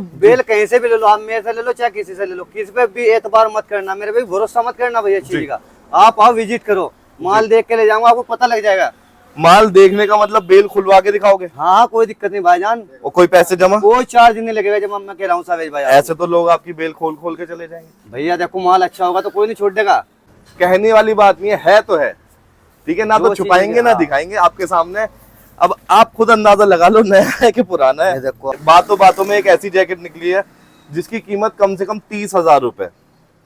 Bell कहीं से भी ले लो, आप मेरे से ले लो चाहे किसी से ले लो, किसी पे भी एतबार मत करना, मेरे पे भी भरोसा मत करना भैया चीज का। आप आओ विजिट करो, माल देख के ले जाऊंगा, आपको पता लग जाएगा। माल देखने का मतलब बेल खुलवा के दिखाओगे? हाँ कोई दिक्कत नहीं भाईजान। और कोई पैसे जमा? कोई चार्ज नहीं लगेगा जब मैं कह रहा हूँ सावेज भाई। ऐसे तो लोग आपकी बेल खोल खोल के चले जाएंगे। भैया देखो माल अच्छा होगा तो कोई नहीं छोड़ देगा। कहने वाली बात नहीं है तो है, ठीक है ना, तो छुपाएंगे ना दिखाएंगे आपके सामने। अब आप खुद अंदाजा लगा लो नया है कि पुराना है। देखो बातों बातों में एक ऐसी जैकेट निकली है जिसकी कीमत कम से कम 30,000 रुपए,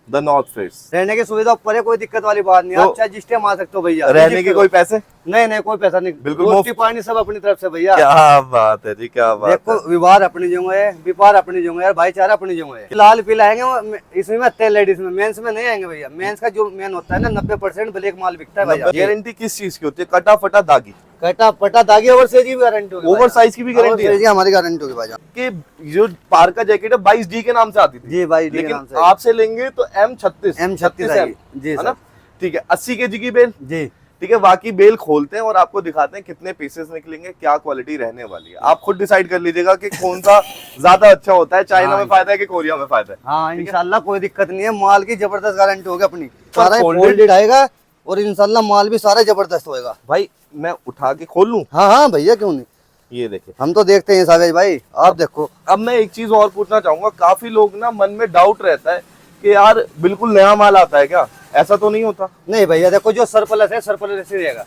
द नॉर्थ फेस। रहने की सुविधा ऊपर है, कोई दिक्कत वाली बात नहीं। तो आप चाहे जिस टाइम आ सकते हो भैया। रहने के कोई पैसे? नहीं कोई पैसा नहीं, बिल्कुल रोटी पानी सब अपनी तरफ से भैया। क्या बात है जी, क्या बात देखो विवाह अपनी जगह है, व्यापार अपनी जगह है, भाईचारा अपनी जगह है। लाल पीला आएंगे इसमें आते हैं लेडीज में, मेंस में नहीं आएंगे भैया। मेंस का जो मेन होता है ना 90% ब्लैक माल बिकता है भैया। गारंटी किस चीज की होती है? कटा फटा दागी? कटा पटा दागी ओवर साइज की भी गारंटी होगी। ओवर साइज की भी गारंटी है? हमारी गारंटी होगी भाई। कि जो पार्का जैकेट है 22D के नाम से आती थी जी भाई, लेकिन आपसे लेंगे तो M36 जी है ना, ठीक है। 80 kg की बेल जी, ठीक है। बाकी बेल खोलते हैं और आपको दिखाते हैं कितने पीसेस निकलेंगे, क्या क्वालिटी रहने वाली है। आप खुद डिसाइड कर लीजिएगा कि कौन सा ज्यादा अच्छा होता है, चाइना में फायदा है कि कोरिया में फायदा है। हाँ इंशाल्लाह कोई दिक्कत नहीं है, माल की जबरदस्त गारंटी होगी अपनी। सारा folded फोल्डेड आएगा और इंशाल्लाह माल भी सारा जबरदस्त होएगा। भाई मैं उठा के खोल लूं? हाँ भैया क्यों नहीं, ये देखिए, हम तो देखते हैं सावेज भाई, आप देखो। अब मैं एक चीज और पूछना चाहूंगा, काफी लोग ना मन में डाउट रहता है कि यार बिल्कुल नया माल आता है क्या? ऐसा तो नहीं होता? नहीं भैया देखो, जो सरप्लस है सरप्लस ही रहेगा,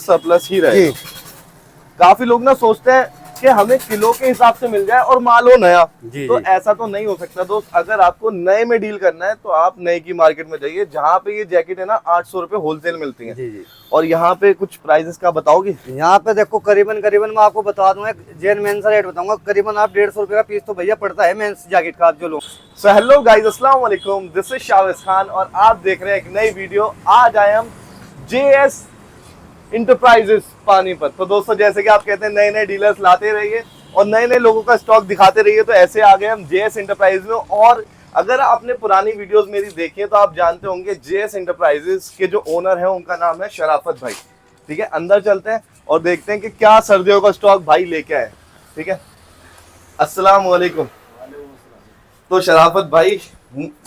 सरप्लस ही रहेगा। काफी लोग ना सोचते हैं कि हमें किलो के हिसाब से मिल जाए और माल हो नया, तो ऐसा तो नहीं हो सकता दोस्त। अगर आपको नए में डील करना है तो आप नए की मार्केट में जाइए, जहाँ पे ये जैकेट है ना 800 रुपए होलसेल मिलती है। और यहाँ पे कुछ प्राइसेस का बताओगे? यहाँ पे देखो करीबन मैं आपको बता दूंगा, जेन मेंस का रेट बताऊंगा, करीबन आप 150 रुपए का पीस तो भैया पड़ता है मेंस जैकेट का। आप जो लोग सो हेलो गाइस, अस्सलाम वालेकुम, दिस इज शावेज खान और आप देख रहे हैं एक नई वीडियो। आज आए हम JS इंटरप्राइजेस पानीपत। तो दोस्तों जैसे कि आप कहते हैं नए नए डीलर्स लाते रहिए और नए नए लोगों का स्टॉक दिखाते रहिए, तो ऐसे आ गए हम JS इंटरप्राइज में। और अगर आपने पुरानी वीडियोस मेरी देखी है तो आप जानते होंगे JS इंटरप्राइजेस के जो ओनर है उनका नाम है शराफत भाई, ठीक है। अंदर चलते हैं और देखते हैं कि क्या सर्दियों का स्टॉक भाई लेके आए, ठीक है। अस्सलाम वालेकुम। तो शराफत भाई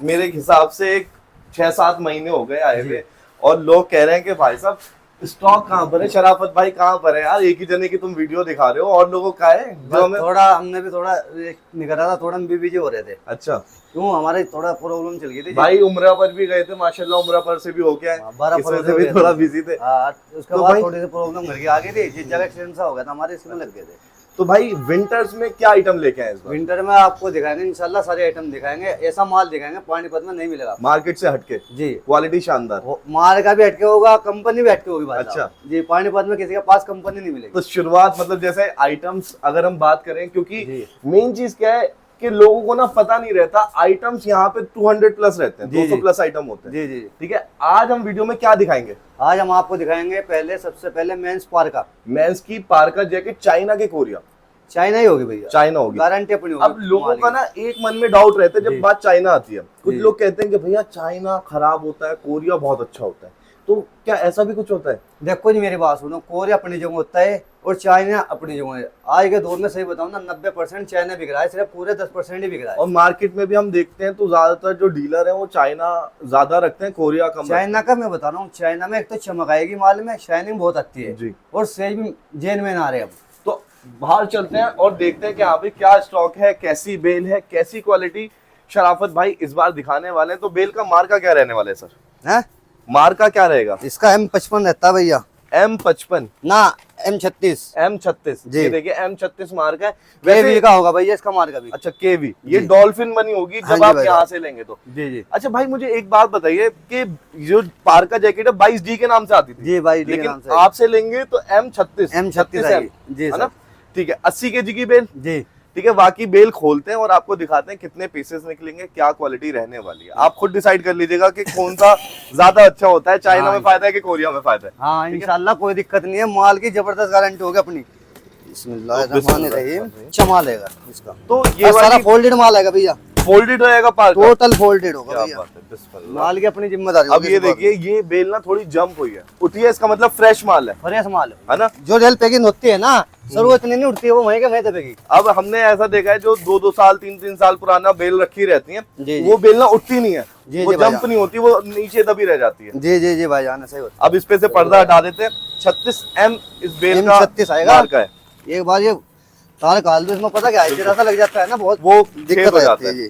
मेरे हिसाब से एक 6-7 महीने हो गए आए हुए और लोग कह रहे हैं कि भाई साहब स्टॉक कहाँ पर है? शराफत भाई कहाँ पर है यार? एक ही जने की तुम वीडियो दिखा रहे हो और लोगों का है जो हमें थोड़ा, हमने भी थोड़ा निकला था, थोड़ा हम भी बिजी हो रहे थे। अच्छा, क्यों हमारे थोड़ा प्रॉब्लम चल गई थी भाई। उम्रा पर भी गए थे माशाल्लाह, उम्रा पर से भी हो गया है, 12 इसमें से भी थोड़ा बिजी थे। उसके तो बाद थोड़ी सी प्रॉब्लम घर की आ गई थी, जिस जगह एक्सीडेंट सा हो गया था हमारे, इसमें लग गए थे। तो भाई विंटर्स में क्या आइटम लेके आए इस बार? विंटर में आपको दिखाएंगे इंशाल्लाह, सारे आइटम दिखाएंगे, ऐसा माल दिखाएंगे पानीपत में नहीं मिलेगा मार्केट से हटके जी। क्वालिटी शानदार, माल का भी हटके होगा, कंपनी भी हटके होगी भाई। अच्छा जी, पानीपत में किसी के पास कंपनी नहीं मिलेगी। तो शुरुआत मतलब जैसे आइटम्स अगर हम बात करें, क्योंकि मेन चीज क्या है कि लोगों को ना पता नहीं रहता, आइटम्स यहाँ पे 200 प्लस रहते हैं, 200 प्लस आइटम होते हैं। जी ठीक है। आज हम वीडियो में क्या दिखाएंगे? आज हम आपको दिखाएंगे सबसे पहले मेंस पार्का। मेंस की पार्का जैकेट चाइना के कोरिया? चाइना ही होगी भैया, चाइना होगी, गारंटी अपनी होगी। अब लोगों का ना एक मन में डाउट रहता है जब बात चाइना आती है, कुछ लोग कहते हैं कि भैया चाइना खराब होता है, कोरिया बहुत अच्छा होता है, तो क्या ऐसा भी कुछ होता है? देखो जी मेरी बात सुनो, कोरिया अपनी जगह होता है और चाइना अपनी जगह है। आज के दौर में सही बताऊं ना 90% चाइना बिक रहा है, सिर्फ पूरे 10% ही बिक रहा है। और मार्केट में भी हम देखते हैं तो ज्यादातर जो डीलर है वो चाइना ज्यादा रखते हैं, कोरिया कम। चाइना का मैं बता रहा हूँ, चाइना में एक तो चमक आएगी माल में, शाइनिंग बहुत आती है जी, और सेज भी जेन में आ रहे हैं। तो बाहर चलते हैं और देखते हैं कि यहाँ पे क्या स्टॉक है, कैसी बेल है, कैसी क्वालिटी शराफत भाई इस बार दिखाने वाले हैं। तो बेल का मार्का क्या रहने वाला है सर? है मार्का क्या रहेगा? इसका M55 रहता है भैया। M55 ना M36। M36 जी ये देखिए M36 मार्का है। वैसे का होगा भैया इसका मार्का भी। अच्छा केवी, ये डॉल्फिन बनी होगी जब आप यहाँ से लेंगे तो। जी। अच्छा भाई मुझे एक बात बताइए कि जो पार्का जैकेट है 22D के नाम से आती थी जी भाई, लेकिन आपसे लेंगे तो M36 जी है ना, ठीक है। 80 kg की बेल जी, ठीक है। बाकी बेल खोलते हैं और आपको दिखाते हैं कितने पीसेस निकलेंगे, क्या क्वालिटी रहने वाली है। आप खुद डिसाइड कर लीजिएगा कि कौन सा ज्यादा अच्छा होता है, चाइना में फायदा है कि कोरिया में फायदा है। हाँ इंशाल्लाह कोई दिक्कत नहीं है, माल की जबरदस्त गारंटी होगी अपनी। बिस्मिल्लाहिर्रहमानिर्रहीम। चमा लेगा इसका तो ये सारा फोल्डेड माल आएगा भैया, फोल्डेड रहेगा पार्क का? टोटल फोल्डेड होगा क्या भैया। बात है, बिस्मिल्लाह। माल की अपनी जिम्मेदारी अब होगी ये इस बात देखिए, ये बेल ना थोड़ी जंप हुई है, उठी है, इसका मतलब फ्रेश माल है में। फ्रेश माल है ना? जो रेल पैकिंग होती है ना सर वो इतनी नहीं उठती है, वो वहीं के वहीं दबेगी। अब हमने ऐसा देखा है जो 2-2 साल 3-3 साल पुराना बेल रखी रहती है, जी, वो बेल ना उठती नहीं है, जी, वो जी, जंप भैया। नहीं होती, वो नीचे दबी रह जाती है। जी जी जी भाईजान सही होता अब इस पे से पर्दा हटा देते हैं। 36M इस बेल का M36 आएगा। मार्का है। है। एक बार ये तार काल दो इसमें, पता क्या है जरा सा लग जाता है ना, बहुत वो दिक्कत छेद हो हो जाता जाती है है। जी।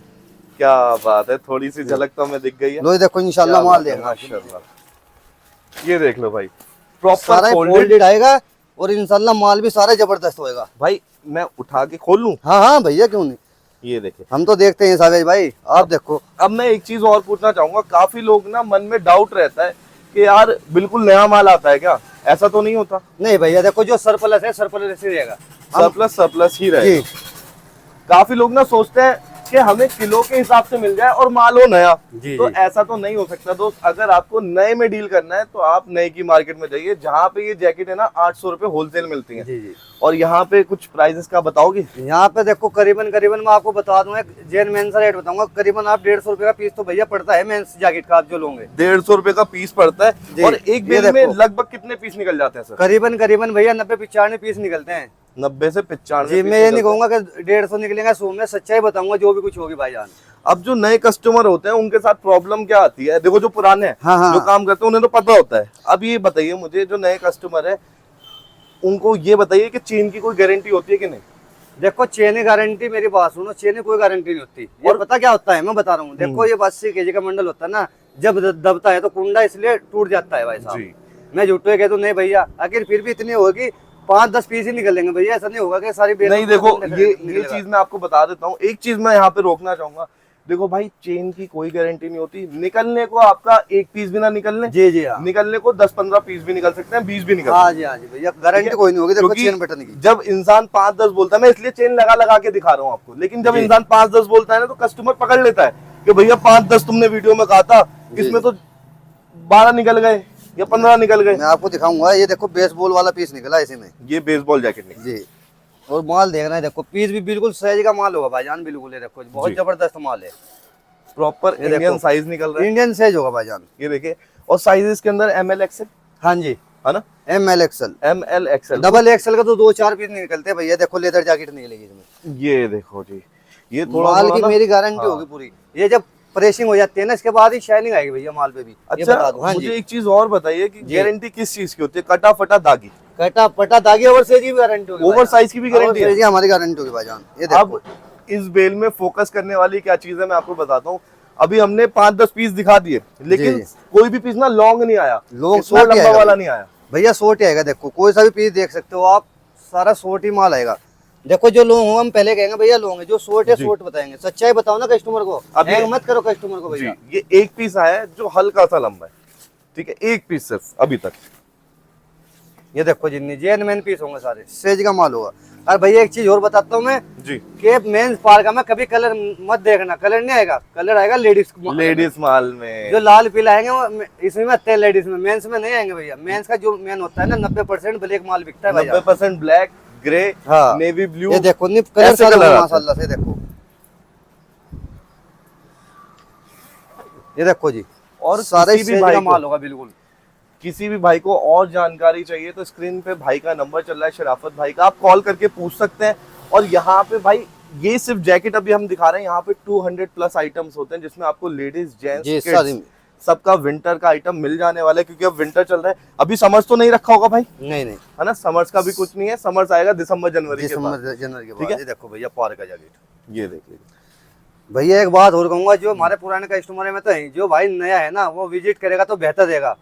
क्या बात है, थोड़ी सी झलक तो हमें दिख गई है। लो ये देखो इंशाल्लाह क्या माल बात है, देखना, माशाल्लाह। ये देख लो भाई, प्रॉपर सारा फोल्डेड। फोल्डेड आएगा और इंशाल्लाह माल भी सारा जबरदस्त होएगा। भाई मैं उठा के खोल लूं? हाँ हाँ भैया क्यों नहीं, ये देखिए। हम तो देखते हैं सावेज भाई, आप देखो। अब मैं एक चीज और पूछना चाहूंगा, काफी लोग ना मन में डाउट रहता है कि यार बिल्कुल नया माल आता है क्या? ऐसा तो नहीं होता। नहीं भैया देखो, जो सरप्लस है सरप्लस ही रहेगा। सरप्लस सरप्लस ही रहेगा। जी काफी लोग ना सोचते हैं कि हमें किलो के हिसाब से मिल जाए और माल हो नया, जी, तो जी। ऐसा तो नहीं हो सकता दोस्त। अगर आपको नए में डील करना है तो आप नए की मार्केट में जाइए, जहाँ पे ये जैकेट है ना 800 रुपए होलसेल मिलती है। जी जी। और यहाँ पे कुछ प्राइजेस का बताओगे? यहाँ पे देखो करीबन करीबन मैं आपको बता दूंगा, जेन मेंस रेट बताऊंगा, करीबन आप 150 रुपए का पीस तो भैया पड़ता है मेंस जैकेट का, आप जो लोगे 150 रुपए का पीस पड़ता जी, है। और एक ये बेल में देखो। लगभग कितने पीस निकल जाते हैं सर? करीबन करीबन भैया 90-95 पीस निकलते हैं। 90 से 95 जी पीस मैं ये नहीं निकलते हैं। कहूंगा कि 150 निकलेगा 100 में, सच्चाई बताऊंगा जो भी कुछ होगी भाईजान। अब जो नए कस्टमर होते हैं उनके साथ प्रॉब्लम क्या आती है? देखो जो पुराने हैं, हाँ, हाँ। जो काम करते हैं उन्हें तो पता होता है। अब ये बताइए मुझे, जो नए कस्टमर है उनको ये बताइए कि चेन की कोई गारंटी होती है कि नहीं? देखो चेन की गारंटी, मेरी बात सुनो, चेन की कोई गारंटी नहीं होती। ये पता क्या होता है मैं बता रहा हूँ, देखो ये 80 kg का मंडल होता है ना, जब दबता है तो कुंडा इसलिए टूट जाता है भाई जी। साहब। मैं झूठे कह दूं नहीं भैया, आखिर फिर भी इतनी होगी 5-10 पीस ही निकलेंगे भैया, ऐसा नहीं होगा कि सारी बेल नहीं देखो, ये निकलेगा। चीज मैं आपको बता देता हूँ। एक चीज मैं यहाँ पे रोकना चाहूंगा, देखो भाई चेन की कोई गारंटी नहीं होती। निकलने को आपका एक पीस भी ना निकलने, जी जी हाँ। निकलने को 10-15 पीस भी निकल सकते हैं, 20 भी निकल हाँ सकते जी हाँ जी भैया, गारंटी कोई नहीं होगी। देखो क्योंकि चेन बटन की, जब इंसान 5-10 बोलता है, मैं इसलिए चेन लगा लगा के दिखा रहा हूँ आपको, लेकिन जब जी। इंसान 5-10 बोलता है ना तो कस्टमर पकड़ लेता है कि भैया 5-10 तुमने वीडियो में कहा था, जी। इसमें तो 12 निकल गए या 15 निकल गए। मैं आपको दिखाऊंगा, ये देखो बेसबॉल वाला पीस निकला इसी में ये बेसबॉल जैकेट निकला। जी। और माल देखना है, देखो पीस भी बिल्कुल साइज का माल होगा भाईजान, बिल्कुल ये देखो बहुत जी। जबरदस्त माल है, प्रॉपर ये इंडियन देखो। साइज निकल रहा है, इंडियन साइज होगा भाईजान। ये देखिए। और साइजेस के अंदर ML XL हाँ जी, है ना? ML XL, ML XL double XL का तो 2-4 पीस निकलते हैं भैया। देखो लेदर जैकेट निकलेगी इसमें, ये देखो जी, ये थोड़ा माल थोड़ा की ना- मेरी गारंटी हाँ। होगी पूरी। ये जब प्रेसिंग हो जाती है ना, इसके बाद ही शाइनिंग आएगी भैया माल पे भी। ये अच्छा बता दूं। हाँ मुझे जी, एक चीज और बताइए कि जी। गारंटी किस चीज की होती है? कटा फटा दागी, कटा पटा दागी ओवर साइज की भी गारंटी होगी, ओवर साइज की भी गारंटी है? हमारी गारंटी होगी भाईजान। ये अब देखो इस बेल में फोकस करने वाली क्या चीज है मैं आपको बताता हूँ। अभी हमने 5-10 पीस दिखा दिए, लेकिन जी। कोई भी पीस ना लॉन्ग नहीं आया, लॉन्ग इतना शॉर्ट ही लंबा आएगा वाला नहीं आया। भैया, शॉर्ट ही आएगा। देखो कोई सा भी पीस देख सकते हो आप, सारा शॉर्ट ही माल आएगा। देखो जो लॉन्ग हो हम पहले कहेंगे भैया लॉन्ग है, जो शॉर्ट है जी। शॉर्ट बताएंगे। सच्चाई बताओ ना कस्टमर को, अभी- हैंग मत करो कस्टमर को जी, भैया। ये एक पीस आया है जो हल्का सा लंबा है, ठीक है, एक पीस सिर्फ अभी तक। ये देखो जितनी जेन्युइन पीस होंगे सारे, सेज का माल होगा। और भैया एक चीज और बताता हूँ मैं, जी, कि मेंस पार का मैं कभी कलर मत देखना, कलर नहीं आएगा, कलर आएगा लेडीज। लेडीज माल में जो लाल पीला आएंगे वो इसमें में आते हैं लेडीज में, मेंस में नहीं आएंगे भैया। मेंस का जो मेन होता है ना 90% ब्लैक माल बिकता है भैया। 90% ब्लैक, ग्रे, हाँ। Navy blue. ये देखो नहीं कलर ऐसे सारे कलर आते हैं। माशाल्लाह से देखो, ये देखो जी। और सारे किसी भी सेज भाई का को- माल होगा बिल्कुल। किसी भी भाई को और जानकारी चाहिए तो स्क्रीन पे भाई का नंबर चल रहा है, शराफत भाई का, आप कॉल करके पूछ सकते हैं। और यहाँ पे भाई ये सिर्फ जैकेट अभी हम दिखा रहे हैं, यहाँ पे 200+ आइटम्स होते हैं जिसमें आपको लेडीज जी, जेंट्स सारी- सबका विंटर का आइटम मिल जाने वाला है, क्योंकि अब विंटर चल रहा है। अभी समर्स तो नहीं रखा होगा भाई, नहीं नहीं, है ना? समर्स का भी कुछ नहीं है, समर्स आएगा दिसंबर जनवरी के बाद। दिसंबर जनवरी के ठीक बाद। है। ये देखो भैया पार का जैकेट। ये देख लीजिए भैया एक बात और कहूंगा, जो हमारे पुराने कस्टमर में तो है, जो भाई नया है ना वो विजिट करेगा तो बेहतर रहेगा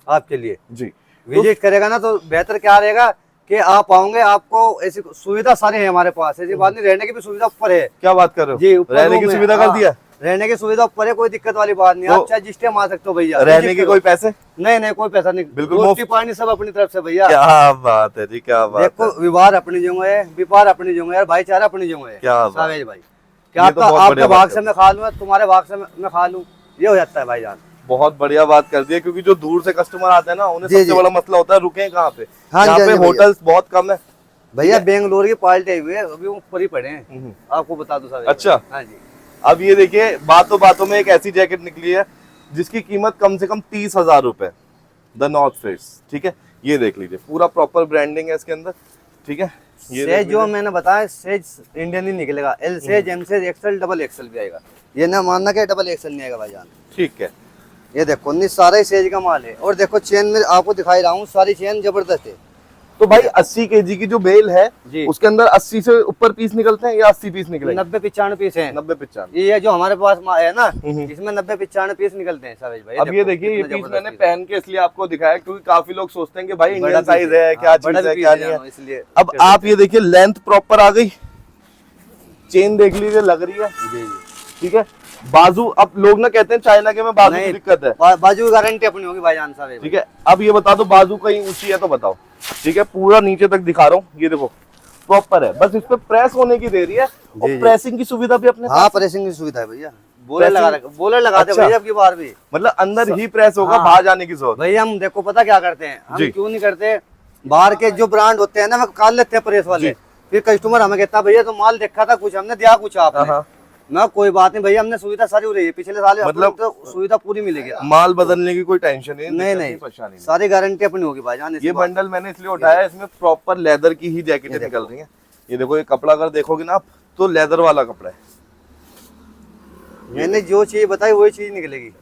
आपके लिए। जी। विजिट करेगा ना तो बेहतर क्या रहेगा कि आप आओगे, आपको ऐसी सुविधा सारी है हमारे पास, ऐसी बात नहीं, रहने की भी सुविधा ऊपर है। क्या बात कर रहे हो? जी, ऊपर रहने की रूम है। सुविधा कर हाँ, दिया? रहने की सुविधा ऊपर है, कोई दिक्कत वाली बात नहीं। तो आप चाहे जिस टाइम आ सकते हो भैया। रहने विजिट के करो। कोई पैसे? नहीं नहीं, कोई पैसा नहीं, बिल्कुल रोटी मुफ्त। पानी सब अपनी तरफ से भैया। क्या बात है जी, क्या बात है। देखो व्यवहार अपनी जगह है, व्यापार अपनी जगह है, भाईचारा अपनी जगह है। क्या बात। सावेज भाई, क्या ये तो आपका बहुत आपके बढ़िया भाग बात से है। मैं खा लूँ, तुम्हारे भाग से मैं खा लूँ, ये हो जाता है भाईजान। बहुत बढ़िया बात कर दी है, क्योंकि जो दूर से कस्टमर आते हैं ना उन्हें जी, सबसे जी। बड़ा मसला होता है रुके कहाँ पे। हाँ यहाँ जी, पे हाँ जी, होटल्स बहुत कम है भैया बेंगलोर की पार्टी आई हुई है, अभी ऊपर ही पड़े हैं, आपको बता दो सावेज। अच्छा। हाँ जी, अब ये देखिए बातों बातों में एक ऐसी जैकेट निकली है जिसकी कीमत कम से कम 30,000 रुपए, द नॉर्थ फेस। ठीक है, ये देख लीजिए पूरा प्रॉपर ब्रांडिंग है इसके अंदर। ठीक है, ये सेज जो मैंने बताया सेज इंडियन ही निकलेगा, L size, M size, XL, double XL भी आएगा। ये ना मानना कि डबल एक्सएल नहीं आएगा भाईजान। ठीक है, ये देखो नहीं सारा ही सेज का माल है। और देखो चेन में आपको दिखाई रहा हूँ, सारी चेन जबरदस्त है। तो भाई 80 kg की जो बेल है जी। उसके अंदर 80 से ऊपर पीस निकलते हैं या 80 पीस निकलेंगे? 90-95 पीस है। 90-95। ये जो हमारे पास है ना, इसमें 90-95 पीस निकलते हैं सावेज भाई। अब ये देखिए ये पीस मैंने पहन के इसलिए आपको दिखाया क्योंकि काफी लोग सोचते हैं कि भाई इंडियन बड़ा साइज पीस है, क्या चीज है क्या नहीं है, इसलिए। अब आप ये देखिए लेंथ प्रॉपर आ गई, चेन देख लीजिए लग रही है। जी। ठीक है, बाजू अब लोग ना कहते हैं चाइना के में बाजू की नहीं, दिक्कत है। बाजू की गारंटी अपनी होगी भाईजान सावेज। ठीक है, अब ये बता दो बाजू कहीं ऊंची है तो बताओ। ठीक है, पूरा नीचे तक दिखा रहा हूँ, ये देखो प्रॉपर है, बस इस पे प्रेस होने की देरी है। और जी। प्रेसिंग की सुविधा भी अपने हाँ, प्रेसिंग की सुविधा है भैया। बोलर लगा दे अच्छा। भैया आपकी बार भी। मतलब अंदर ही प्रेस होगा, हाँ। बाहर जाने की जरूरत। भैया हम देखो पता क्या करते हैं, हम जी। क्यों नहीं करते, बाहर के जो ब्रांड होते हैं ना, वो काट लेते हैं प्रेस वाले। जी। फिर कस्टमर हमें कहता भैया तो माल देखा था कुछ, हमने दिया कुछ आपने। हाँ। मैं कोई बात नहीं भैया, हमने सुविधा सारी हो रही है पिछले साल, मतलब तो सुविधा पूरी मिलेगी। माल बदलने की कोई टेंशन नहीं, नहीं दिक्कत नहीं, परेशानी नहीं। सारी गारंटी अपनी होगी भाईजान। ये बंडल मैंने इसलिए उठाया, इसमें प्रॉपर लेदर की ही जैकेटें निकल रही हैं। ये देखो ये कपड़ा अगर देखोगे ना आप तो लेदर वाला कपड़ा है। मैंने जो चीज बताई वही चीज निकलेगी।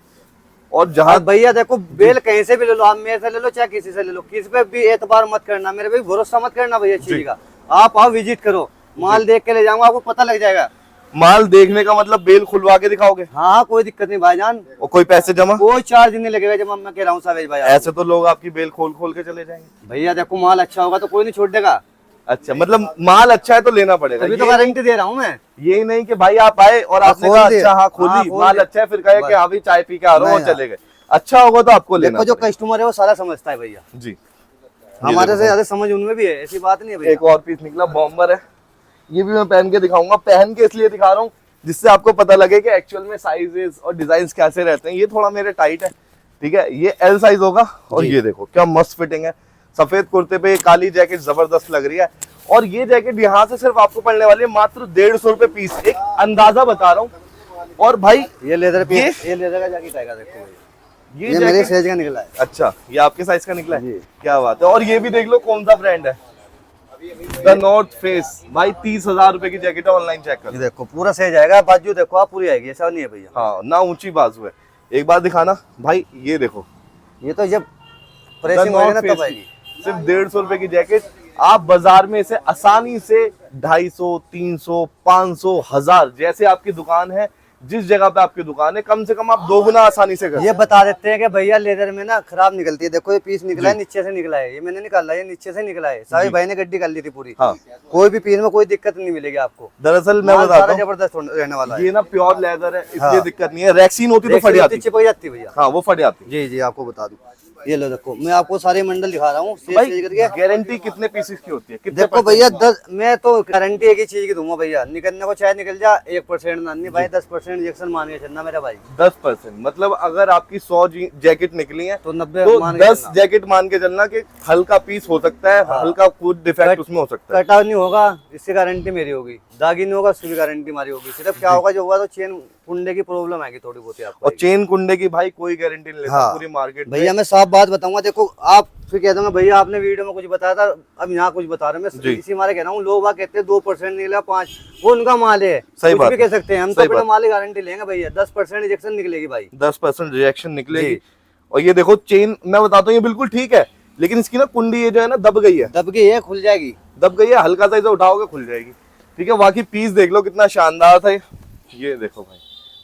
और जहाँ अब भैया देखो बेल कहीं से भी ले लो, आप मेरे से ले लो चाहे किसी से ले लो, किसी पे भी एतबार मत करना, मेरे पे भी भरोसा मत करना भैया चीज का। आप आओ विजिट करो, माल देख के ले जाऊंगा, आपको पता लग जाएगा। माल देखने का मतलब बेल खुलवा के दिखाओगे? हाँ कोई दिक्कत नहीं भाईजान, और कोई पैसे जमा? कोई चार्ज नहीं लगेगा। जब मैं कह रहा हूँ सावेज भाई, ऐसे तो लोग आपकी बेल खोल खोल के चले जाएंगे। भैया देखो माल अच्छा होगा तो कोई नहीं छोड़ देगा। अच्छा, मतलब माल अच्छा है तो लेना पड़ेगा। अभी तो गारंटी दे रहा हूँ मैं। यही नहीं कि भाई आप आए और आपने कहा अच्छा हाँ खोली, माल अच्छा है, फिर कहे कि हाँ भाई चाय पी के आ रहा हूँ और चले गए। अच्छा होगा तो आपको लेना। देखो जो कस्टमर है वो सारा समझता है भैया जी, हमारे से ज्यादा समझ उनमें भी है, ऐसी बात नहीं है भैया। एक और पीस निकला बॉम्बर है, ये भी मैं पहन के दिखाऊंगा। पहन के इसलिए दिखा रहा हूँ जिससे आपको पता लगे कि एक्चुअल में साइजेस और डिजाइन कैसे रहते हैं। ये थोड़ा मेरे टाइट है, ठीक है, ये एल साइज होगा। और ये देखो क्या मस्त फिटिंग है, सफेद कुर्ते पे काली जैकेट जबरदस्त लग रही है। और ये जैकेट यहाँ से सिर्फ आपको पड़ने वाली है मात्र 150 रुपए पीस, एक अंदाजा बता रहा हूँ। और भाई ये लेदर पीस, ये लेदर का जैकेट आएगा देखो भैया, ये मेरे जैकेट साइज का निकला है। अच्छा, ये आपके साइज का निकला है, जी। क्या बात है। और ये भी देख लो कौन सा ब्रांड है, द नॉर्थ फेस। भाई 30,000 रुपए की जैकेट है, ऑनलाइन चेक कर। ये देखो पूरा साइज आएगा, बाजू देखो आप पूरी आएगी, ऐसा नहीं है भैया। हाँ, ना ऊंची बाजू है। एक बार दिखाना भाई, ये देखो ये तो जब प्रेसिंग होगी ना तब आएगी। सिर्फ 150 रुपए की जैकेट, आप बाजार में इसे आसानी से 250, 300, 500, 1000 जैसे आपकी दुकान है, जिस जगह पे आपकी दुकान है, कम से कम आप 2 गुना आसानी से कर। ये बता देते हैं कि भैया लेदर में ना खराब निकलती है। देखो ये पीस निकला है, नीचे से निकला है, ये मैंने निकाला है, ये नीचे से निकला है। सारे भाई ने गड्डी कर ली थी पूरी। हाँ। कोई भी पीस में कोई दिक्कत नहीं मिलेगी आपको। दरअसल मैं माल बताता सारा हूँ, जबरदस्त रहने वाला है। ये ना प्योर लेदर है, इसलिए हाँ। दिक्कत नहीं है। रैक्सीन होती तो फट जाती, चिपक जाती है भैया। हाँ वो फट जाती। जी जी आपको बता दूं, ये लो देखो मैं आपको सारे मंडल दिखा रहा हूँ भाई करके। गारंटी कितने पीसेस की होती है? कितने देखो भैया 10, मैं तो गारंटी एक ही चीज की दूंगा भैया, निकलने को चाहे निकल जा 1% ना नहीं भाई, 10% इंजेक्शन मान के चलना मेरा भाई। 10%? मतलब अगर आपकी 100 जैकेट निकली है तो 90 तो मान के 10 चलना। जैकेट मान के चलना कि हल्का पीस हो सकता है, हाँ। हल्का कुछ डिफेक्ट उसमें हो सकता है। कटा नहीं होगा इसकी गारंटी मेरी होगी, दागी नहीं होगा उसकी भी गारंटी हमारी होगी। सिर्फ क्या होगा, जो होगा तो चेन कुंडे की प्रॉब्लम आएगी थोड़ी बहुत आपको। और चेन कुंडे की भाई कोई गारंटी नहीं लेता। हाँ। पूरी मार्केट भैया मैं साफ बात बताऊंगा, देखो आप फिर कह दूंगा भैया आपने वीडियो में कुछ बताया था, अब यहाँ कुछ बता रहे हैं। मैं इसी मारे कह रहा हूँ, लोग कहते हैं 2% निकला 5, वो उनका माल है, सही कुछ बात भी है। कह सकते हैं। हम तो अपने माल की गारंटी लेंगे भैया, 10% इंजेक्शन निकलेगी भाई, 10% रिएक्शन निकलेगी। और ये देखो चेन मैं बताता हूँ ये बिल्कुल ठीक है, लेकिन इसकी ना कुंडी ये जो है ना दब गई है। दब गई है, खुल जाएगी। दब गई है, हल्का सा इसे उठाओगे खुल जाएगी। ठीक है, बाकी पीस देख लो कितना शानदार था ये देखो भाई,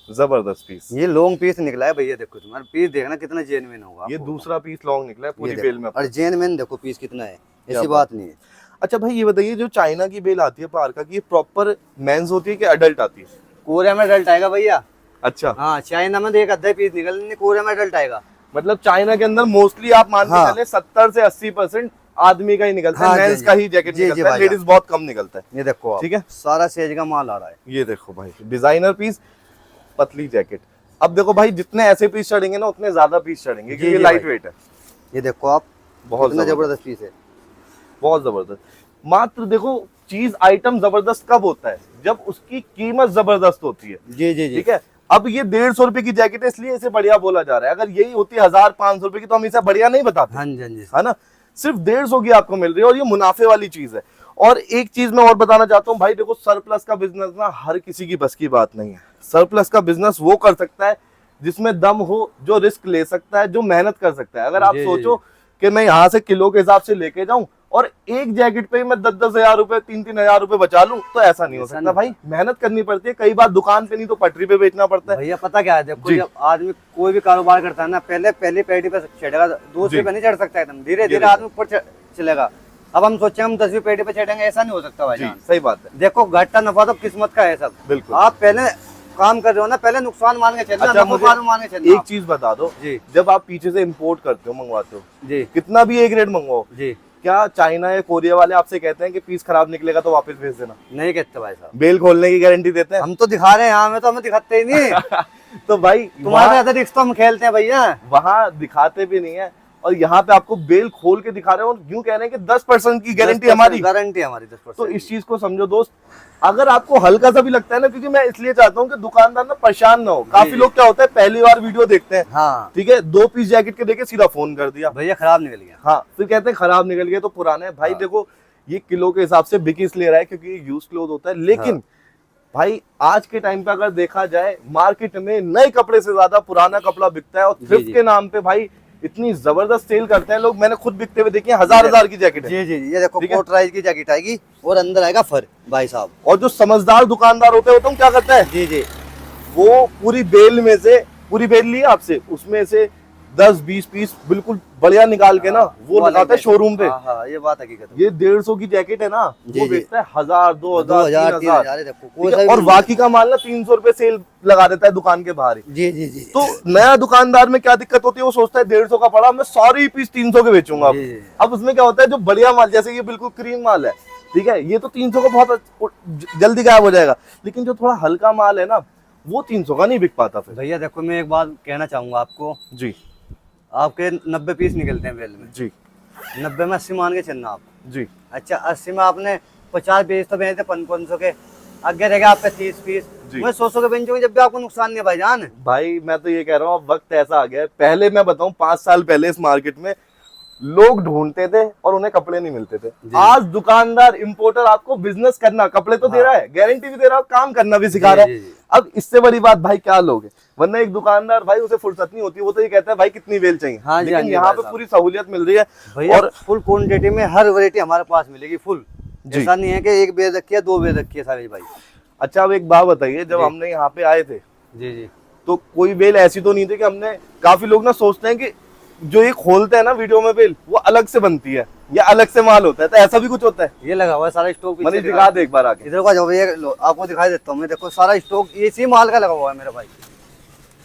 जबरदस्त पीस। ये लॉन्ग पीस निकला है भैया, देखो तुम्हारा पीस देखना कितना जेन्युइन होगा। ये दूसरा पीस लॉन्ग निकला है पूरी बेल में। और जेन्युइन देखो पीस कितना है, ऐसी बात नहीं है। अच्छा भाई ये बताइए, जो चाइना की बेल आती है पारका की, ये प्रॉपर मेंस होती है कि अडल्ट आती है? कोरिया में अडल्ट आएगा भैया। अच्छा, हाँ, चाइना में तो एक आधा पीस निकल, कोरिया में अडल्ट आएगा। मतलब चाइना के अंदर मोस्टली आप मान के चले 70 से 80% आदमी का ही निकलता है, मेंस का ही जैकेट निकलता है, लेडीज बहुत कम निकलता है। ये देखो ठीक है, सारा सेज का माल आ रहा है। ये देखो भाई डिजाइनर पीस, पतली जैकेट। अब देखो भाई जितने ऐसे पीस चढ़ेंगे ना उतने ज्यादा पीस चढ़ेंगे क्योंकि लाइट वेट है। ये देखो आप, बहुत जबरदस्त पीस है, बहुत जबरदस्त। मात्र देखो चीज आइटम जबरदस्त कब होता है जब उसकी कीमत जबरदस्त होती है। जी जी जी। ठीक है, अब ये 150 रुपए की जैकेट है इसलिए इसे बढ़िया बोला जा रहा है। अगर यही होती 1500 रुपए की तो हम इसे बढ़िया नहीं बताते। हाँ जी हाँ जी। है ना, सिर्फ 150 की आपको मिल रही है और ये मुनाफे वाली चीज है। और एक चीज मैं और बताना चाहता हूँ भाई, देखो सरप्लस का बिजनेस ना हर किसी की बस की बात नहीं है। सरप्लस का बिजनेस वो कर सकता है जिसमें दम हो, जो रिस्क ले सकता है, जो मेहनत कर सकता है। अगर आप सोचो कि मैं यहाँ से किलो के हिसाब से लेके जाऊं और एक जैकेट पे ही मैं 10-10 हजार रुपए 3-3 हजार रुपए बचा लूं, तो ऐसा नहीं हो सकता भाई। मेहनत करनी पड़ती है, कई बार दुकान पे नहीं तो पटरी पे बेचना पड़ता है। भैया पता क्या है, देखो जब आदमी कोई भी कारोबार करता है ना, पहली पेटी पे चढ़ेगा, दूसरी पे नहीं चढ़ सकता एकदम, धीरे धीरे आदमी ऊपर चलेगा। अब हम सोचे हम 10वीं पेटी पे चढ़ेंगे, ऐसा नहीं हो सकता भाई। सही बात है। देखो घाटा नफा तो किस्मत का है सब। बिल्कुल, आप पहले काम कर रहे हो ना, पहले नुकसान मान के चलना। अच्छा, मुझे मान के चलना। एक चीज बता दो जी, जब आप पीछे से इंपोर्ट करते हो, मंगवाते हो जी, कितना भी एक रेट मंगवाओ जी, क्या चाइना या कोरिया वाले आपसे कहते हैं कि पीस खराब निकलेगा तो वापस भेज देना? नहीं कहते भाई साहब। बेल खोलने की गारंटी देते हैं? हम तो दिखा रहे हैं यहाँ में, तो हमें दिखाते ही नहीं। तो भाई तुम्हारे साथ रिस्क तो हम खेलते हैं भैया, वहां दिखाते भी नहीं है और यहाँ पे आपको बेल खोल के दिखा रहे हो और यूं कह रहे हैं कि 10% की गारंटी हमारी। गारंटी हमारी 10%। तो इस चीज को समझो दोस्त, अगर आपको हल्का सा भी लगता है ना, क्योंकि मैं इसलिए चाहता हूँ कि दुकानदार ना परेशान ना हो। काफी लोग क्या होता है पहली बार वीडियो देखते हैं, हाँ ठीक है, 2 पीस जैकेट के देखे सीधा फोन कर दिया, भैया खराब निकल गया। हाँ, फिर कहते हैं खराब निकल गया तो पुराने हैं। भाई देखो ये किलो के हिसाब से बिक इसलिए रहा है क्योंकि ये यूज क्लोथ होता है, लेकिन भाई आज के टाइम पे अगर देखा जाए मार्केट में नए कपड़े से ज्यादा पुराना कपड़ा बिकता है। और थ्रिफ्ट के नाम पे भाई इतनी जबरदस्त सेल करते हैं लोग, मैंने खुद बिकते हुए देखी है। हजार की जैकेट है। जी जी, ये देखो कोटराइज की जैकेट आएगी और अंदर आएगा फर भाई साहब। और जो समझदार दुकानदार होते हैं वो क्या करता है, जी जी, वो पूरी बेल में से, पूरी बेल ली आपसे, उसमें से 10-20 पीस बिल्कुल बढ़िया निकाल के ना वो लगाता है शोरूम पे। हाँ, ये बात हकीकत है। ये 150 की जैकेट है ना, वो बेचता है 1000, 2000, 3000। और बाकी का माल ना 300 रुपए सेल लगा देता है दुकान के बाहर ही। जी जी जी। तो नया दुकानदार में क्या दिक्कत होती है, वो सोचता है 150 का पड़ा, मैं सारी पीस 300 के बेचूंगा। अब उसमें क्या होता है, जो बढ़िया माल जैसे ये बिल्कुल क्रीम माल है, ठीक है, ये तो 300 का बहुत जल्दी गायब हो जाएगा, लेकिन जो थोड़ा हल्का माल है ना वो 300 का नहीं बिक पाता। फिर भैया देखो मैं एक बात कहना चाहूंगा आपको जी, आपके 90 पीस निकलते हैं बेल में जी, 90 में 80 मान के चलना आप जी। अच्छा 80 में आपने 50 पीस तो बेचते 500 के, आगे रहेगा आप पे 30 पीस, मैं 100 के बेचूंगा, जब भी आपको नुकसान नहीं है भाईजान। भाई मैं तो ये कह रहा हूँ वक्त ऐसा आ गया है, पहले मैं बताऊं 5 साल पहले इस मार्केट में लोग ढूंढते थे और उन्हें कपड़े नहीं मिलते थे। आज दुकानदार इंपोर्टर आपको बिजनेस करना, कपड़े तो दे रहा है, गारंटी भी दे रहा है, काम करना भी सिखा रहा है। अब इससे बड़ी बात भाई क्या लोगे, वरना एक दुकानदार भाई उसे फुर्सत नहीं होती, वो तो ये कहता है भाई कितनी बेल चाहिए। हाँ, लेकिन यहाँ पे पूरी सहूलियत मिल रही है और फुल क्वांटिटी में हर वैरायटी हमारे पास मिलेगी फुल। ऐसा नहीं है कि एक बेल रखी है 2 बेल रखी है सारे भाई। अच्छा अब एक बात बताइए, जब हमने यहाँ पे आए थे जी जी, तो कोई बेल ऐसी तो नहीं थी कि हमने, काफी लोग ना सोचते हैं कि जो ये खोलते हैं ना वीडियो में बेल वो अलग से बनती है या अलग से माल होता है, तो ऐसा भी कुछ होता है? ये लगा हुआ है सारा स्टॉक। मैंने दिखा दे एक बार आके, इधर का जो आपको दिखाई देता हूँ मैं, देखो सारा स्टॉक इसी माल का लगा हुआ है मेरा भाई।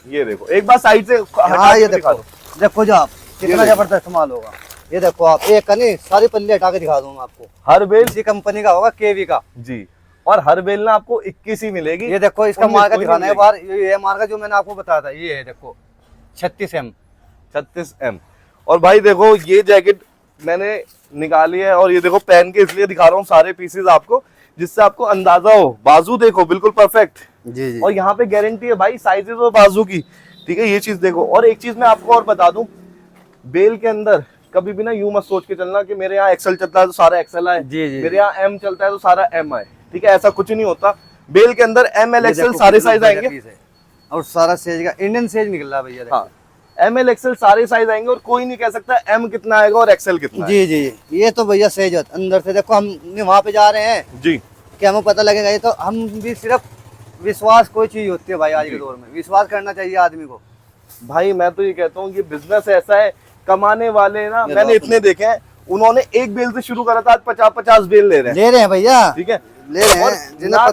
ये देखो एक बार साइड से, हाँ ये देखो, देखो जो आप कितना जबरदस्त माल होगा। ये देखो आप एक का नहीं सारी पल्ले हटा के दिखा दूंगा आपको। हर बेल इसी कंपनी का होगा, केवी का जी, और हर बेल ना आपको 21 ही मिलेगी। ये देखो इसका मार्का दिखाना है बार, ये मार्का जो मैंने आपको बताया था ये है, देखो 36M। और भाई देखो ये जैकेट मैंने निकाली है और ये देखो पहन के इसलिए दिखा रहा हूँ सारे पीसेस आपको, जिससे आपको अंदाजा हो। बाजू देखो बिल्कुल परफेक्ट जी जी, और यहाँ पे गारंटी है भाई साइजेस और बाजू की, ठीक है, ये चीज देखो। और एक चीज मैं आपको और बता दूं, बेल के अंदर कभी भी ना यूं मत सोच के चलना कि मेरे यहाँ एक्सेल चलता है तो सारा एक्सेल आए, मेरे यहाँ एम चलता है तो सारा एम आए, ठीक है, ऐसा कुछ नहीं होता। बेल के अंदर एम एल एक्सेल सारे साइज आएंगे और सारा सेज का इंडियन सेज निकल रहा है भैया। हाँ, एम एल एक्सेल सारे साइज आएंगे और कोई नहीं कह सकता एम कितना आएगा और एक्सेल कितना। जी जी, ये तो भैया सेज अंदर से देखो, हम वहाँ पे जा रहे हैं जी, क्या हमें पता लगेगा। ये तो हम भी सिर्फ विश्वास कोई चीज होती है भाई, आज के दौर में विश्वास करना चाहिए आदमी को। भाई मैं तो ये कहता हूँ ये बिजनेस ऐसा है, कमाने वाले ना मैंने इतने देखे हैं, उन्होंने एक बेल से शुरू करा था, आज 50-50 बेल ले रहे हैं भैया, ठीक है, ले रहे हैं। ना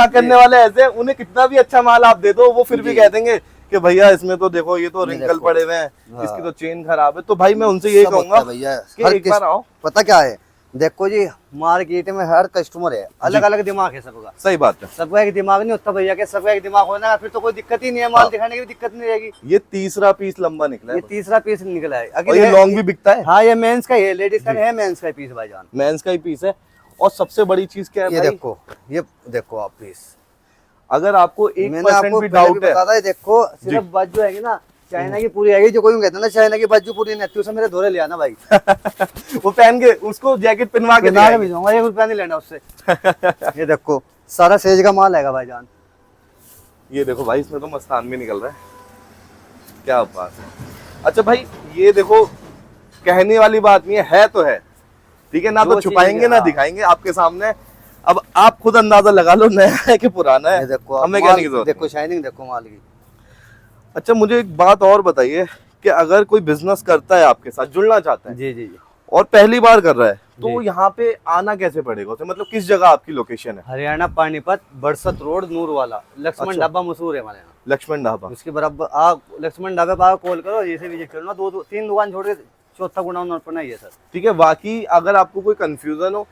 करने वाले ऐसे, उन्हें कितना भी अच्छा माल आप दे दो वो फिर भी कह देंगे कि भैया इसमें तो देखो ये तो रिंकल पड़े हुए हैं, इसकी तो चेन खराब है। तो भाई मैं उनसे यही कहूंगा भैया कि एक बार आओ। पता क्या है, देखो जी मार्केट में हर कस्टमर है, अलग अलग दिमाग है सबका। सही बात है, सबका एक दिमाग नहीं होता भैया, के सबका एक दिमाग होना फिर तो कोई दिक्कत ही नहीं है, माल दिखाने की भी दिक्कत नहीं रहेगी। ये तीसरा पीस लंबा निकला है, ये तीसरा पीस निकला है, और ये लॉन्ग भी बिकता है। हाँ ये मेंस का है, लेडीज का है, मेंस का पीस भाईजान, मेंस का ही पीस है। और सबसे बड़ी चीज क्या है ये भाई, ये देखो आप पीस, अगर आपको मैंने 1% आपको भी पहले भी डाउट है, बता था, ये देखो सिर्फ बाजू आएगी ना चाइना की पूरी आएगी, जो कोई कहता है ना चाइना की बाजू पूरी नहीं आती, उसे मेरे धोरे ले आना भाई। वो पहन के उसको जैकेट पहनवा के पहना के दिखाएंगे। भेजूंगा, 1 रुपया नहीं लेना उससे। ये देखो सारा सेज का माल आएगा भाईजान। ये देखो भाई, इसमें तो मस्तान भी निकल रहा है, क्या बात है। अच्छा भाई ये देखो, कहने वाली बात नहीं है, है तो है, ठीक है ना, जो तो चीज़ छुपाएंगे है, ना हाँ। दिखाएंगे आपके सामने। अब आप खुद अंदाजा लगा लो नया है कि पुराना है, ये देखो आप हमें माल, कहने की जरूरत देखो शाइनिंग देखो माल की। नहीं। अच्छा मुझे एक बात और बताइए कि अगर कोई बिजनेस करता है आपके साथ, जुड़ना चाहता है जी जी जी। और पहली बार कर रहा है, तो जी। यहाँ पे आना कैसे पड़ेगा उसे, मतलब किस जगह आपकी लोकेशन है? हरियाणा पानीपत बरसत रोड नूर वाला, लक्ष्मण अच्छा। ढाबा मशहूर है हमारे यहाँ। लक्ष्मण ढाबा। उसके बराबर आप लक्ष्मण ढाबे पर कॉल करो, जैसे विजिट करो ना, 3 दुकान छोड़ के चौथा गुडाउन पर नहीं है सर। ठीक है, बाकी अगर आपको कोई कंफ्यूजन हो,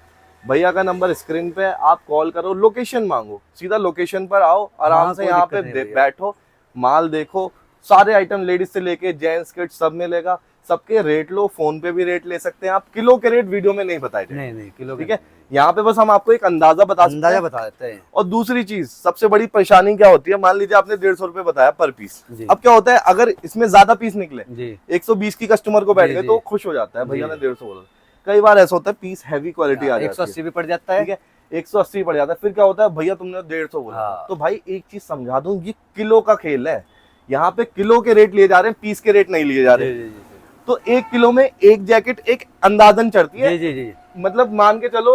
भैया का नंबर स्क्रीन पे है, आप कॉल करो, लोकेशन मांगो, सीधा लोकेशन पर आओ, आराम हाँ, से कोई यहाँ दिक्कत पे नहीं भैया। बैठो, माल देखो, सारे आइटम लेडीज से लेके जेंट्स किट सब मिलेगा, सबके रेट लो, फोन पे भी रेट ले सकते हैं आप, किलो के रेट वीडियो में नहीं बताए जाएंगे। नहीं किलो ठीक है, यहाँ पे बस हम आपको एक अंदाजा बता सकते अंदाजा हैं। बता देते हैं। और दूसरी चीज सबसे बड़ी परेशानी क्या होती है, मान लीजिए आपने 150 रुपए बताया पर पीस, जी। अब क्या होता है अगर इसमें ज्यादा पीस निकले, जी 120 की कस्टमर को बैठ जी, गए जी। तो खुश हो जाता है, भैया जी। ने 150 बोला। कई बार ऐसा होता है पीस हैवी क्वालिटी आ जाती है, 180 भी पड़ जाता है। ठीक है, 180 पड़ जाता है, फिर क्या होता है भैया तुमने 150 बोला। हाँ। तो भाई एक चीज समझा दूं, ये किलो का खेल है, यहाँ पे किलो के रेट लिए जा रहे हैं, पीस के रेट नहीं लिए जा जी रहे। जी जी तो 1 किलो में एक जैकेट एक अंदाजन चढ़ती है, जी जी जी। मतलब मान के चलो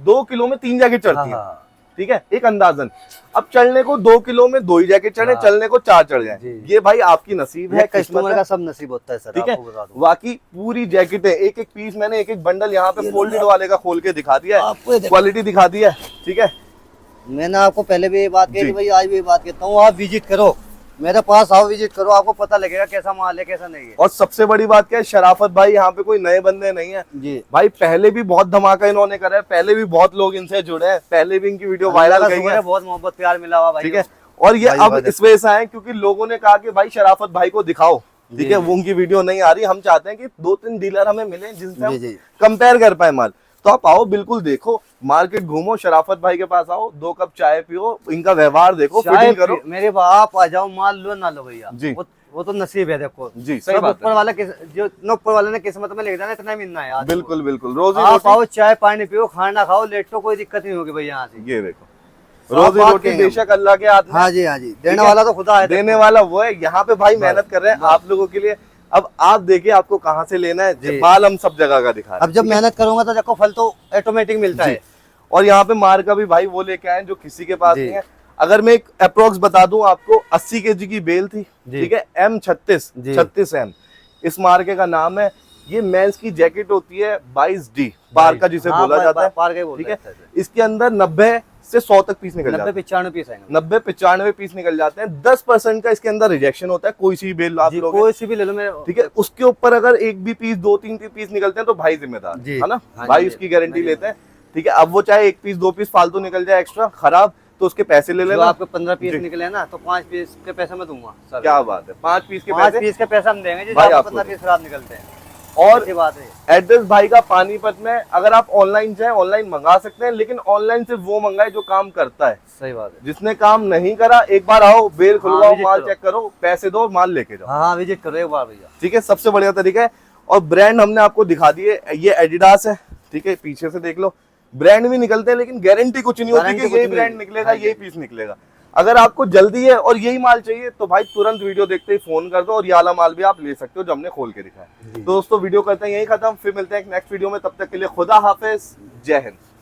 2 किलो में 3 जैकेट चढ़ती है, हाँ, ठीक है, एक अंदाजन। अब चलने को 2 किलो में 2 ही जैकेट चढ़े, हाँ। चलने को 4 चढ़ जाए, जी। ये भाई आपकी नसीब है, ये किस्मत कस्टमर है, का सब नसीब होता है सर, ठीक है। आपको बता दूं। बाकी पूरी जैकेट है, एक एक पीस मैंने एक एक बंडल यहाँ पे फोल्डेड वाले का खोल के दिखा दिया है, आपको ये देखो। क्वालिटी दिखा दी है, ठीक है। मैंने आपको पहले भी ये बात कही जी। थी भाई, आज भी ये बात कहता हूँ, आप विजिट करो, मेरे पास आओ, विजिट करो, आपको पता लगेगा कैसा माल है कैसा नहीं है। और सबसे बड़ी बात क्या है, शराफत भाई यहाँ पे कोई नए बंदे नहीं है जी। भाई, पहले भी बहुत धमाका इन्होंने करा है, पहले भी बहुत लोग इनसे जुड़े हैं, पहले भी इनकी वीडियो वायरल अल्लाह का गई शुक्र है, है, बहुत मोहब्बत प्यार मिला हुआ भाई। ठीक है। और ये भाई, अब भाई, इस वजह से आए क्योंकि लोगों ने कहा कि भाई शराफत भाई को दिखाओ, ठीक जी, है, जी। वो उनकी वीडियो नहीं आ रही, हम चाहते हैं कि 2-3 डीलर हमें मिले जिनसे जी हम जी। कंपेयर कर पाए माल। तो आप आओ, बिल्कुल देखो, मार्केट घूमो, शराफत भाई के पास आओ, 2 कप चाय पियो, इनका व्यवहार देखो, चाहे फिटिंग करो। मेरे बाप आ जाओ, माल लो ना लो भैया, जी। वो तो नसीब है, देखो जी, सही सब बात ऊपर है, वाला जो ऊपर वाले ने किस्मत में लिख देना, इतना मिलना है आज। बिल्कुल बिल्कुल। रोजी आप रोटी, आओ, चाय पानी पियो, खाना खाओ, लेटो, कोई दिक्कत नहीं होगी भैया यहाँ से। ये देखो, साफ रोजी बात रोटी कहेंगे बेशक अल्लाह के हाथ में, हाँ जी हाँ जी, ठीक देने है? वाला तो खुदा है, देने देखो। वाला वो है, यहाँ पे भाई मेहनत कर रहे हैं बस। आप लोगों के लिए। अब आप देखिए आपको कहाँ से लेना है, जी। माल हम सब जगह का दिखा रहे हैं। अब जब मेहनत करूंगा तो देखो फल तो ऑटोमेटिक मिलता जी। है। और यहाँ पे मार का भी भाई वो लेके आए जो किसी के पास जी। नहीं है। अगर मैं एक अप्रोक्स बता दूं आपको, 80 kg की बेल थी, जी। ठीक है, M36 जी। 36M इस मार्के का नाम है। ये मेंस की जैकेट होती है 22D पार्का जिसे हाँ, बोला जाता है, पार्का ही बोलते ठीक है। हैं। इसके अंदर 90 से 100 तक पीस निकल जाते 90-95 पीस आएंगे। हैं, 90-95 पीस निकल जाते हैं। 10% का इसके अंदर रिजेक्शन होता है, कोई सी बेल आप जी, लोग, कोई सी भी ले लो मेरे, ठीक है। उसके ऊपर अगर एक भी पीस 2-3 पीस निकलते हैं तो भाई जिम्मेदार जी। है ना, हाँ भाई जी, उसकी गारंटी जी। लेते हैं, ठीक है। अब वो चाहे 1 पीस 2 पीस फालतू निकल जाए एक्स्ट्रा खराब, तो उसके पैसे ले जो लेना। आपके 15 पीस जी। निकले ना, तो 5 पीस के पैसे मैं दूंगा सर। क्या बात है, 5 पीस के 5 पैसे। पीस के पैसे हम देंगे जी, भाई आपको आपको 15 पीस खराब निकलते हैं। और ऐसी बात है। एड्रेस भाई का पानीपत में, अगर आप ऑनलाइन चाहे ऑनलाइन मंगा सकते हैं, लेकिन ऑनलाइन सिर्फ वो मंगाए जो काम करता है। सही बात है। जिसने काम नहीं करा, एक बार आओ, बेल खुलवाओ, विजिट माल करो। चेक करो, पैसे दो, माल लेके जाओ, हाँ विजिट करो एक बार भैया। ठीक है। सबसे बढ़िया तरीका है। और ब्रांड हमने आपको दिखा दिए, ये एडिडास है, ठीक है, पीछे से देख लो, ब्रांड भी निकलते हैं लेकिन गारंटी कुछ नहीं होती गारंटी कि कुछ यही नहीं ब्रांड होती। निकलेगा, हाँ यही जी। पीस निकलेगा। अगर आपको जल्दी है और यही माल चाहिए तो भाई तुरंत वीडियो देखते ही फोन कर दो, और ये वाला माल भी आप ले सकते हो जो हमने खोल के दिखाया। जी। दोस्तों वीडियो करते हैं यही खत्म, फिर मिलते हैं एक नेक्स्ट वीडियो में, तब तक के लिए खुदा हाफिज, जय हिंद।